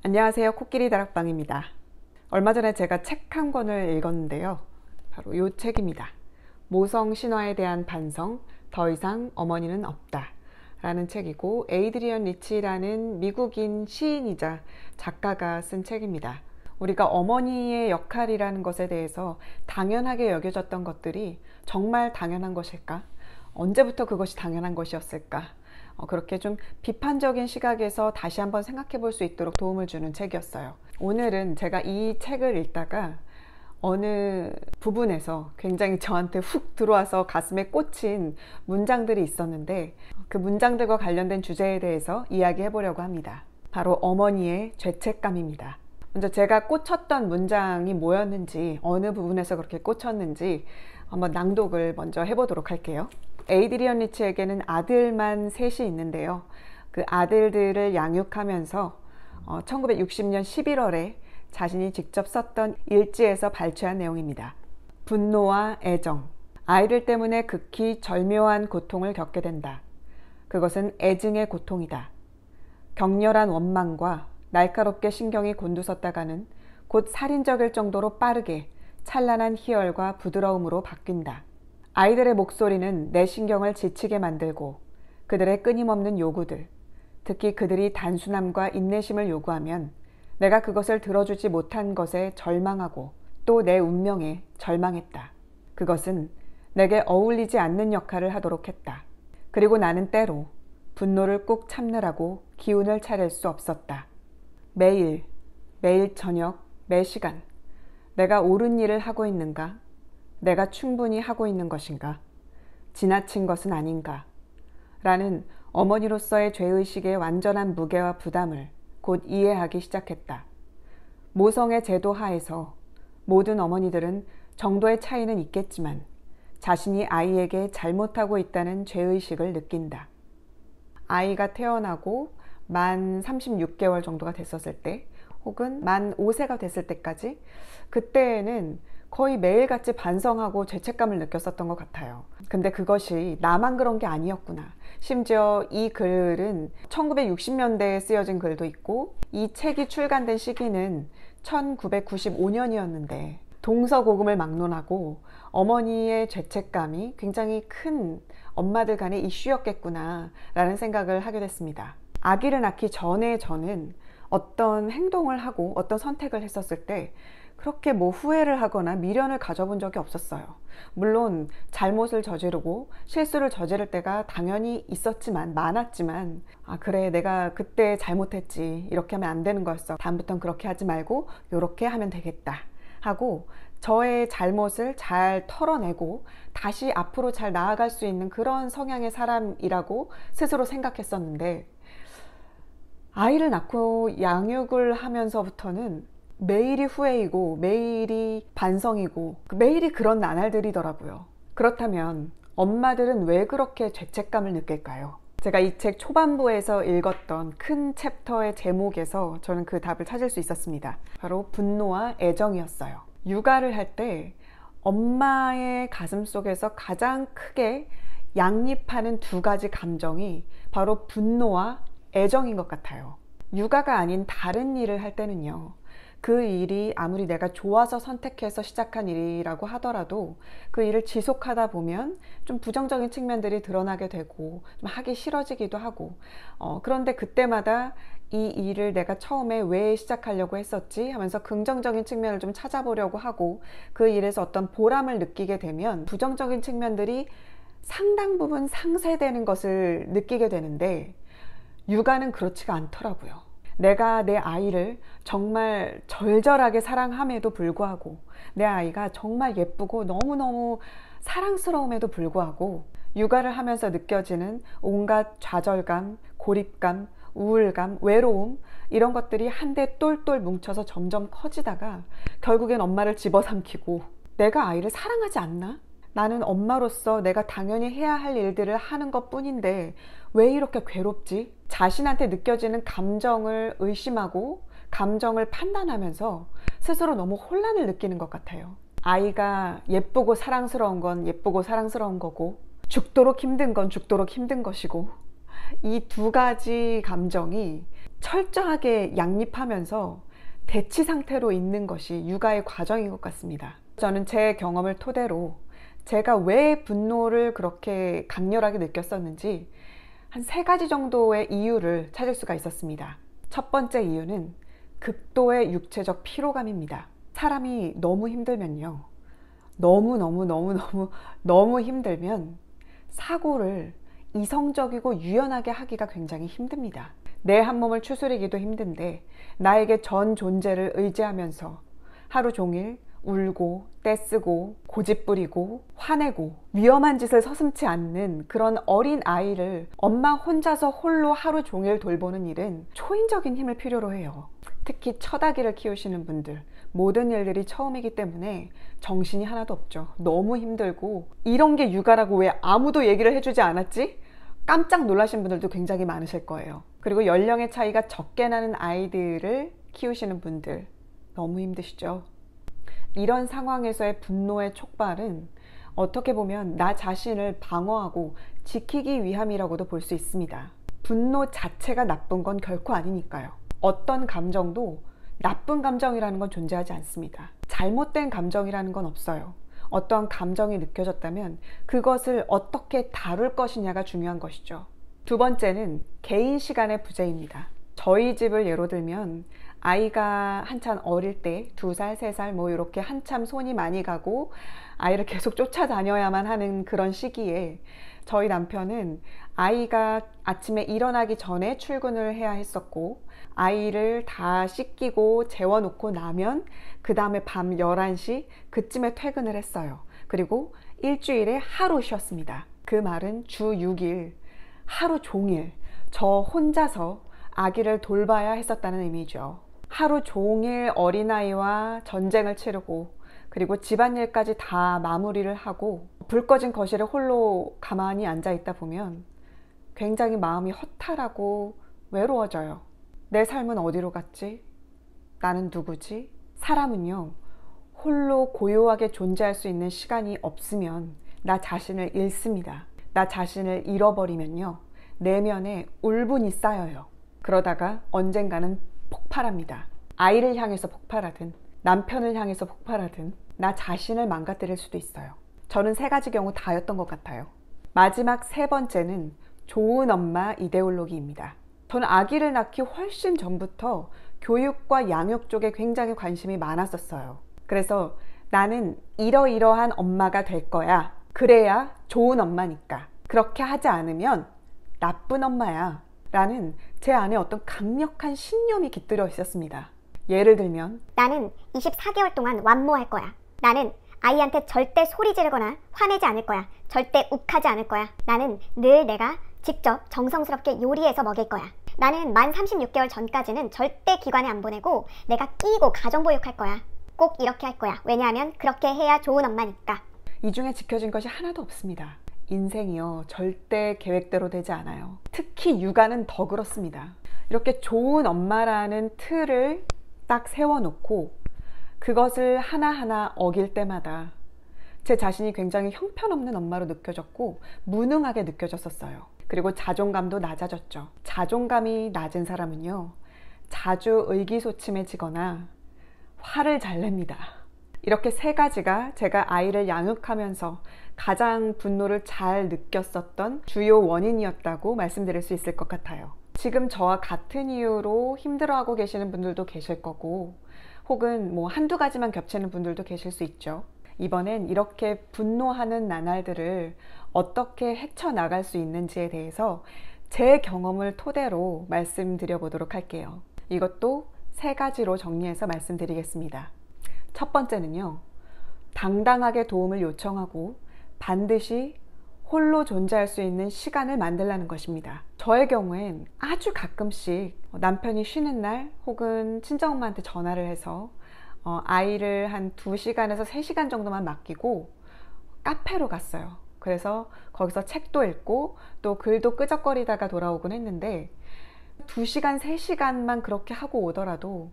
안녕하세요. 코끼리 다락방입니다. 얼마 전에 제가 책 한 권을 읽었는데요. 바로 이 책입니다. 모성 신화에 대한 반성, 더 이상 어머니는 없다 라는 책이고, 에이드리언 리치라는 미국인 시인이자 작가가 쓴 책입니다. 우리가 어머니의 역할이라는 것에 대해서 당연하게 여겨졌던 것들이 정말 당연한 것일까? 언제부터 그것이 당연한 것이었을까? 그렇게 좀 비판적인 시각에서 다시 한번 생각해 볼 수 있도록 도움을 주는 책이었어요. 오늘은 제가 이 책을 읽다가 어느 부분에서 굉장히 저한테 훅 들어와서 가슴에 꽂힌 문장들이 있었는데, 그 문장들과 관련된 주제에 대해서 이야기해 보려고 합니다. 바로 어머니의 죄책감입니다. 먼저 제가 꽂혔던 문장이 뭐였는지, 어느 부분에서 그렇게 꽂혔는지 한번 낭독을 먼저 해보도록 할게요. 에이드리언 리치에게는 아들만 셋이 있는데요. 그 아들들을 양육하면서 1960년 11월에 자신이 직접 썼던 일지에서 발췌한 내용입니다. 분노와 애정. 아이들 때문에 극히 절묘한 고통을 겪게 된다. 그것은 애증의 고통이다. 격렬한 원망과 날카롭게 신경이 곤두섰다가는 곧 살인적일 정도로 빠르게 찬란한 희열과 부드러움으로 바뀐다. 아이들의 목소리는 내 신경을 지치게 만들고, 그들의 끊임없는 요구들, 특히 그들이 단순함과 인내심을 요구하면 내가 그것을 들어주지 못한 것에 절망하고 또 내 운명에 절망했다. 그것은 내게 어울리지 않는 역할을 하도록 했다. 그리고 나는 때로 분노를 꾹 참느라고 기운을 차릴 수 없었다. 매일 저녁, 매 시간 내가 옳은 일을 하고 있는가? 내가 충분히 하고 있는 것인가? 지나친 것은 아닌가? 라는 어머니로서의 죄의식의 완전한 무게와 부담을 곧 이해하기 시작했다. 모성의 제도 하에서 모든 어머니들은 정도의 차이는 있겠지만 자신이 아이에게 잘못하고 있다는 죄의식을 느낀다. 아이가 태어나고 만 36개월 정도가 됐었을 때, 혹은 만 5세가 됐을 때까지, 그때에는 거의 매일같이 반성하고 죄책감을 느꼈었던 것 같아요. 근데 그것이 나만 그런 게 아니었구나. 심지어 이 글은 1960년대에 쓰여진 글도 있고, 이 책이 출간된 시기는 1995년이었는데 동서고금을 막론하고 어머니의 죄책감이 굉장히 큰 엄마들 간의 이슈였겠구나 라는 생각을 하게 됐습니다. 아기를 낳기 전에 저는 어떤 행동을 하고 어떤 선택을 했었을 때 그렇게 후회를 하거나 미련을 가져본 적이 없었어요. 물론 잘못을 저지르고 실수를 저지를 때가 당연히 있었지만, 많았지만, 그래, 내가 그때 잘못했지, 이렇게 하면 안 되는 거였어, 다음부턴 그렇게 하지 말고 이렇게 하면 되겠다 하고 저의 잘못을 잘 털어내고 다시 앞으로 잘 나아갈 수 있는 그런 성향의 사람이라고 스스로 생각했었는데, 아이를 낳고 양육을 하면서부터는 매일이 후회이고 매일이 반성이고 매일이 그런 나날들이더라고요. 그렇다면 엄마들은 왜 그렇게 죄책감을 느낄까요? 제가 이 책 초반부에서 읽었던 큰 챕터의 제목에서 저는 그 답을 찾을 수 있었습니다. 바로 분노와 애정이었어요. 육아를 할 때 엄마의 가슴 속에서 가장 크게 양립하는 두 가지 감정이 바로 분노와 애정인 것 같아요. 육아가 아닌 다른 일을 할 때는요, 그 일이 아무리 내가 좋아서 선택해서 시작한 일이라고 하더라도 그 일을 지속하다 보면 좀 부정적인 측면들이 드러나게 되고 좀 하기 싫어지기도 하고, 그런데 그때마다 이 일을 내가 처음에 왜 시작하려고 했었지 하면서 긍정적인 측면을 좀 찾아보려고 하고 그 일에서 어떤 보람을 느끼게 되면 부정적인 측면들이 상당 부분 상쇄되는 것을 느끼게 되는데, 육아는 그렇지가 않더라고요. 내가 내 아이를 정말 절절하게 사랑함에도 불구하고, 내 아이가 정말 예쁘고 너무너무 사랑스러움에도 불구하고 육아를 하면서 느껴지는 온갖 좌절감, 고립감, 우울감, 외로움, 이런 것들이 한데 똘똘 뭉쳐서 점점 커지다가 결국엔 엄마를 집어삼키고, 내가 아이를 사랑하지 않나? 나는 엄마로서 내가 당연히 해야 할 일들을 하는 것 뿐인데 왜 이렇게 괴롭지? 자신한테 느껴지는 감정을 의심하고 감정을 판단하면서 스스로 너무 혼란을 느끼는 것 같아요. 아이가 예쁘고 사랑스러운 건 예쁘고 사랑스러운 거고, 죽도록 힘든 건 죽도록 힘든 것이고, 이 두 가지 감정이 철저하게 양립하면서 대치 상태로 있는 것이 육아의 과정인 것 같습니다. 저는 제 경험을 토대로 제가 왜 분노를 그렇게 강렬하게 느꼈었는지 한 3가지 정도의 이유를 찾을 수가 있었습니다. 첫 번째 이유는 극도의 육체적 피로감입니다. 사람이 너무 힘들면요, 너무 힘들면 사고를 이성적이고 유연하게 하기가 굉장히 힘듭니다. 내 한 몸을 추스리기도 힘든데 나에게 전 존재를 의지하면서 하루 종일 울고 떼쓰고 고집부리고 화내고 위험한 짓을 서슴지 않는 그런 어린 아이를 엄마 혼자서 홀로 하루 종일 돌보는 일은 초인적인 힘을 필요로 해요. 특히 첫 아기를 키우시는 분들, 모든 일들이 처음이기 때문에 정신이 하나도 없죠. 너무 힘들고 이런 게 육아라고 왜 아무도 얘기를 해주지 않았지? 깜짝 놀라신 분들도 굉장히 많으실 거예요. 그리고 연령의 차이가 적게 나는 아이들을 키우시는 분들 너무 힘드시죠? 이런 상황에서의 분노의 촉발은 어떻게 보면 나 자신을 방어하고 지키기 위함이라고도 볼 수 있습니다. 분노 자체가 나쁜 건 결코 아니니까요. 어떤 감정도 나쁜 감정이라는 건 존재하지 않습니다. 잘못된 감정이라는 건 없어요. 어떠한 감정이 느껴졌다면 그것을 어떻게 다룰 것이냐가 중요한 것이죠. 두 번째는 개인 시간의 부재입니다. 저희 집을 예로 들면 아이가 한참 어릴 때 2살, 3살 뭐 이렇게 한참 손이 많이 가고 아이를 계속 쫓아다녀야만 하는 그런 시기에 저희 남편은 아이가 아침에 일어나기 전에 출근을 해야 했었고 아이를 다 씻기고 재워놓고 나면 그 다음에 밤 11시 그쯤에 퇴근을 했어요. 그리고 일주일에 하루 쉬었습니다. 그 말은 주 6일 하루 종일 저 혼자서 아기를 돌봐야 했었다는 의미죠. 하루 종일 어린아이와 전쟁을 치르고 그리고 집안일까지 다 마무리를 하고 불 꺼진 거실에 홀로 가만히 앉아 있다 보면 굉장히 마음이 허탈하고 외로워져요. 내 삶은 어디로 갔지? 나는 누구지? 사람은요, 홀로 고요하게 존재할 수 있는 시간이 없으면 나 자신을 잃습니다. 나 자신을 잃어버리면요, 내면에 울분이 쌓여요. 그러다가 언젠가는 폭발합니다. 아이를 향해서 폭발하든 남편을 향해서 폭발하든 나 자신을 망가뜨릴 수도 있어요. 저는 3가지 경우 다였던 것 같아요. 마지막 3번째는 좋은 엄마 이데올로기입니다. 저는 아기를 낳기 훨씬 전부터 교육과 양육 쪽에 굉장히 관심이 많았었어요. 그래서 나는 이러이러한 엄마가 될 거야. 그래야 좋은 엄마니까. 그렇게 하지 않으면 나쁜 엄마야. 라는 제 안에 어떤 강력한 신념이 깃들어 있었습니다. 예를 들면 나는 24개월 동안 완모할 거야. 나는 아이한테 절대 소리 지르거나 화내지 않을 거야. 절대 욱하지 않을 거야. 나는 늘 내가 직접 정성스럽게 요리해서 먹일 거야. 나는 만 36개월 전까지는 절대 기관에 안 보내고 내가 끼고 가정보육할 거야. 꼭 이렇게 할 거야. 왜냐하면 그렇게 해야 좋은 엄마니까. 이 중에 지켜진 것이 하나도 없습니다. 인생이요, 절대 계획대로 되지 않아요. 특히 육아는 더 그렇습니다. 이렇게 좋은 엄마라는 틀을 딱 세워놓고 그것을 하나하나 어길 때마다 제 자신이 굉장히 형편없는 엄마로 느껴졌고 무능하게 느껴졌었어요. 그리고 자존감도 낮아졌죠. 자존감이 낮은 사람은요, 자주 의기소침해지거나 화를 잘 냅니다. 이렇게 3가지가 제가 아이를 양육하면서 가장 분노를 잘 느꼈었던 주요 원인이었다고 말씀드릴 수 있을 것 같아요. 지금 저와 같은 이유로 힘들어하고 계시는 분들도 계실 거고 혹은 뭐 한두 가지만 겹치는 분들도 계실 수 있죠. 이번엔 이렇게 분노하는 나날들을 어떻게 헤쳐나갈 수 있는지에 대해서 제 경험을 토대로 말씀드려 보도록 할게요. 이것도 3가지로 정리해서 말씀드리겠습니다. 첫 번째는요, 당당하게 도움을 요청하고 반드시 홀로 존재할 수 있는 시간을 만들라는 것입니다. 저의 경우엔 아주 가끔씩 남편이 쉬는 날 혹은 친정엄마한테 전화를 해서 아이를 한 2시간에서 3시간 정도만 맡기고 카페로 갔어요. 그래서 거기서 책도 읽고 또 글도 끄적거리다가 돌아오곤 했는데 2시간, 3시간만 그렇게 하고 오더라도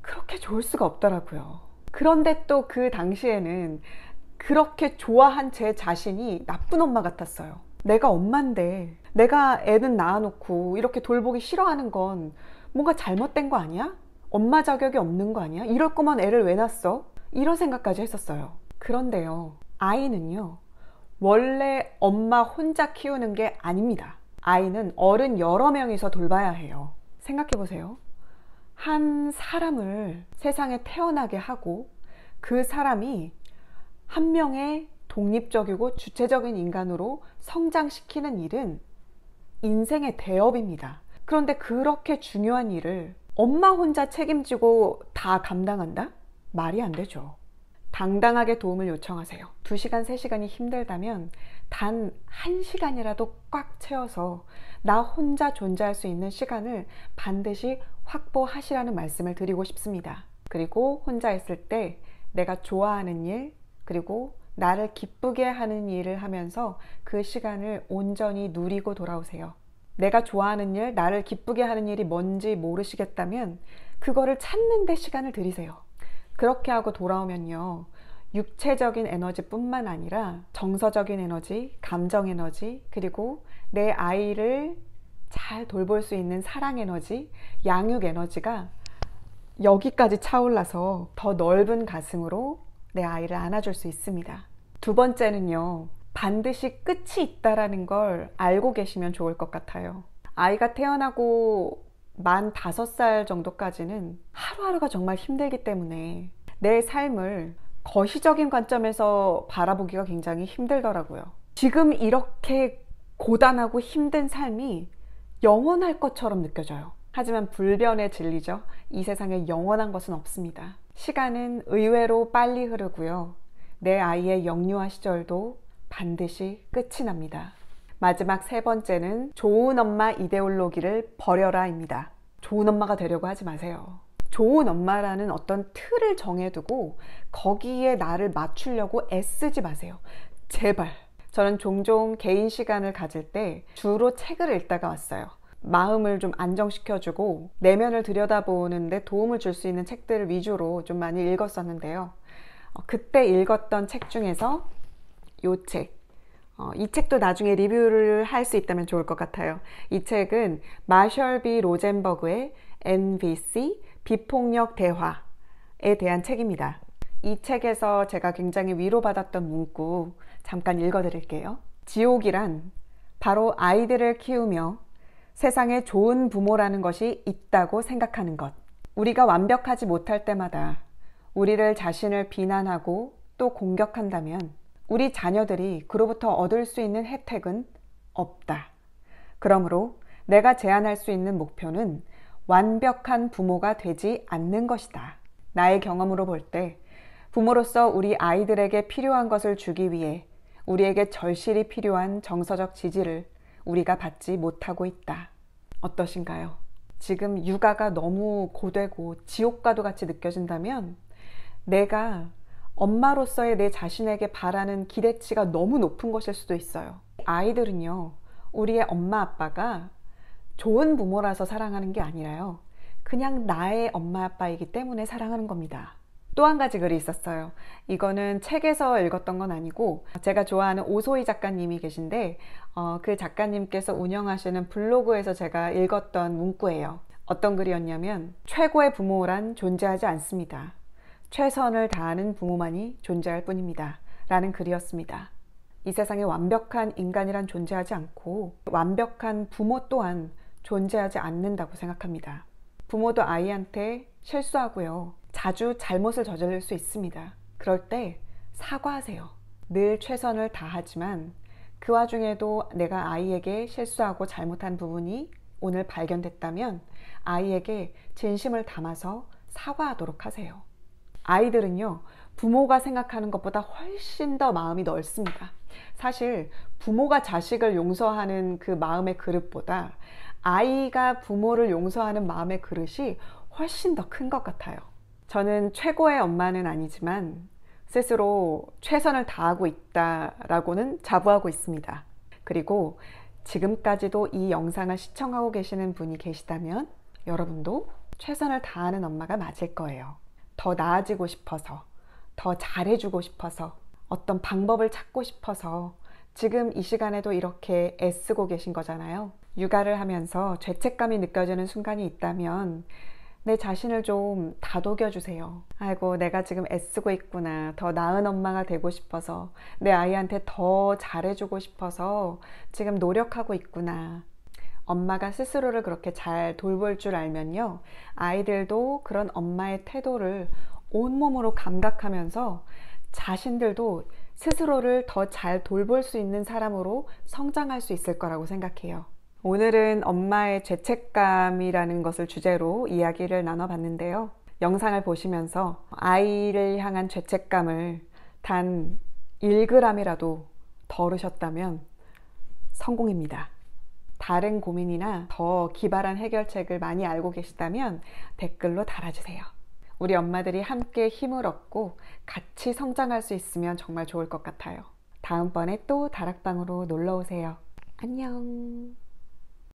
그렇게 좋을 수가 없더라고요. 그런데 또 그 당시에는 그렇게 좋아한 제 자신이 나쁜 엄마 같았어요. 내가 엄마인데 내가 애는 낳아놓고 이렇게 돌보기 싫어하는 건 뭔가 잘못된 거 아니야? 엄마 자격이 없는 거 아니야? 이럴 거면 애를 왜 낳았어? 이런 생각까지 했었어요. 그런데요, 아이는요, 원래 엄마 혼자 키우는 게 아닙니다. 아이는 어른 여러 명이서 돌봐야 해요. 생각해 보세요. 한 사람을 세상에 태어나게 하고 그 사람이 한 명의 독립적이고 주체적인 인간으로 성장시키는 일은 인생의 대업입니다. 그런데 그렇게 중요한 일을 엄마 혼자 책임지고 다 감당한다? 말이 안 되죠. 당당하게 도움을 요청하세요. 2시간, 3시간이 힘들다면 단 1시간이라도 꽉 채워서 나 혼자 존재할 수 있는 시간을 반드시 확보하시라는 말씀을 드리고 싶습니다. 그리고 혼자 있을 때 내가 좋아하는 일, 그리고 나를 기쁘게 하는 일을 하면서 그 시간을 온전히 누리고 돌아오세요. 내가 좋아하는 일, 나를 기쁘게 하는 일이 뭔지 모르시겠다면 그거를 찾는 데 시간을 들이세요. 그렇게 하고 돌아오면요, 육체적인 에너지뿐만 아니라 정서적인 에너지, 감정 에너지, 그리고 내 아이를 잘 돌볼 수 있는 사랑 에너지, 양육 에너지가 여기까지 차올라서 더 넓은 가슴으로 내 아이를 안아줄 수 있습니다. 2번째는요, 반드시 끝이 있다라는 걸 알고 계시면 좋을 것 같아요. 아이가 태어나고 만 5살 정도까지는 하루하루가 정말 힘들기 때문에 내 삶을 거시적인 관점에서 바라보기가 굉장히 힘들더라고요. 지금 이렇게 고단하고 힘든 삶이 영원할 것처럼 느껴져요. 하지만 불변의 진리죠. 이 세상에 영원한 것은 없습니다. 시간은 의외로 빨리 흐르고요. 내 아이의 영유아 시절도 반드시 끝이 납니다. 마지막 3번째는 좋은 엄마 이데올로기를 버려라입니다. 좋은 엄마가 되려고 하지 마세요. 좋은 엄마라는 어떤 틀을 정해두고 거기에 나를 맞추려고 애쓰지 마세요. 제발. 저는 종종 개인 시간을 가질 때 주로 책을 읽다가 왔어요. 마음을 좀 안정시켜주고 내면을 들여다보는데 도움을 줄 수 있는 책들을 위주로 좀 많이 읽었었는데요. 그때 읽었던 책 중에서 이 책, 이 책도 나중에 리뷰를 할 수 있다면 좋을 것 같아요. 이 책은 마셜 B 로젠버그의 NVC 비폭력 대화에 대한 책입니다. 이 책에서 제가 굉장히 위로받았던 문구 잠깐 읽어드릴게요. 지옥이란 바로 아이들을 키우며 세상에 좋은 부모라는 것이 있다고 생각하는 것. 우리가 완벽하지 못할 때마다 우리를 자신을 비난하고 또 공격한다면 우리 자녀들이 그로부터 얻을 수 있는 혜택은 없다. 그러므로 내가 제안할 수 있는 목표는 완벽한 부모가 되지 않는 것이다. 나의 경험으로 볼 때 부모로서 우리 아이들에게 필요한 것을 주기 위해 우리에게 절실히 필요한 정서적 지지를 우리가 받지 못하고 있다. 어떠신가요? 지금 육아가 너무 고되고 지옥과도 같이 느껴진다면 내가 엄마로서의 내 자신에게 바라는 기대치가 너무 높은 것일 수도 있어요. 아이들은요, 우리의 엄마 아빠가 좋은 부모라서 사랑하는 게 아니라요, 그냥 나의 엄마 아빠이기 때문에 사랑하는 겁니다. 또 한 가지 글이 있었어요. 이거는 책에서 읽었던 건 아니고 제가 좋아하는 오소희 작가님이 계신데 그 작가님께서 운영하시는 블로그에서 제가 읽었던 문구예요. 어떤 글이었냐면, 최고의 부모란 존재하지 않습니다. 최선을 다하는 부모만이 존재할 뿐입니다. 라는 글이었습니다. 이 세상에 완벽한 인간이란 존재하지 않고 완벽한 부모 또한 존재하지 않는다고 생각합니다. 부모도 아이한테 실수하고요, 자주 잘못을 저지를 수 있습니다. 그럴 때 사과하세요. 늘 최선을 다하지만 그 와중에도 내가 아이에게 실수하고 잘못한 부분이 오늘 발견됐다면 아이에게 진심을 담아서 사과하도록 하세요. 아이들은요, 부모가 생각하는 것보다 훨씬 더 마음이 넓습니다. 사실 부모가 자식을 용서하는 그 마음의 그릇보다 아이가 부모를 용서하는 마음의 그릇이 훨씬 더 큰 것 같아요. 저는 최고의 엄마는 아니지만 스스로 최선을 다하고 있다라고는 자부하고 있습니다. 그리고 지금까지도 이 영상을 시청하고 계시는 분이 계시다면 여러분도 최선을 다하는 엄마가 맞을 거예요. 더 나아지고 싶어서, 더 잘해주고 싶어서, 어떤 방법을 찾고 싶어서 지금 이 시간에도 이렇게 애쓰고 계신 거잖아요. 육아를 하면서 죄책감이 느껴지는 순간이 있다면 내 자신을 좀 다독여 주세요. 아이고, 내가 지금 애쓰고 있구나. 더 나은 엄마가 되고 싶어서, 내 아이한테 더 잘해주고 싶어서 지금 노력하고 있구나. 엄마가 스스로를 그렇게 잘 돌볼 줄 알면요, 아이들도 그런 엄마의 태도를 온몸으로 감각하면서 자신들도 스스로를 더 잘 돌볼 수 있는 사람으로 성장할 수 있을 거라고 생각해요. 오늘은 엄마의 죄책감이라는 것을 주제로 이야기를 나눠봤는데요. 영상을 보시면서 아이를 향한 죄책감을 단 1g이라도 덜으셨다면 성공입니다. 다른 고민이나 더 기발한 해결책을 많이 알고 계시다면 댓글로 달아주세요. 우리 엄마들이 함께 힘을 얻고 같이 성장할 수 있으면 정말 좋을 것 같아요. 다음번에 또 다락방으로 놀러 오세요. 안녕.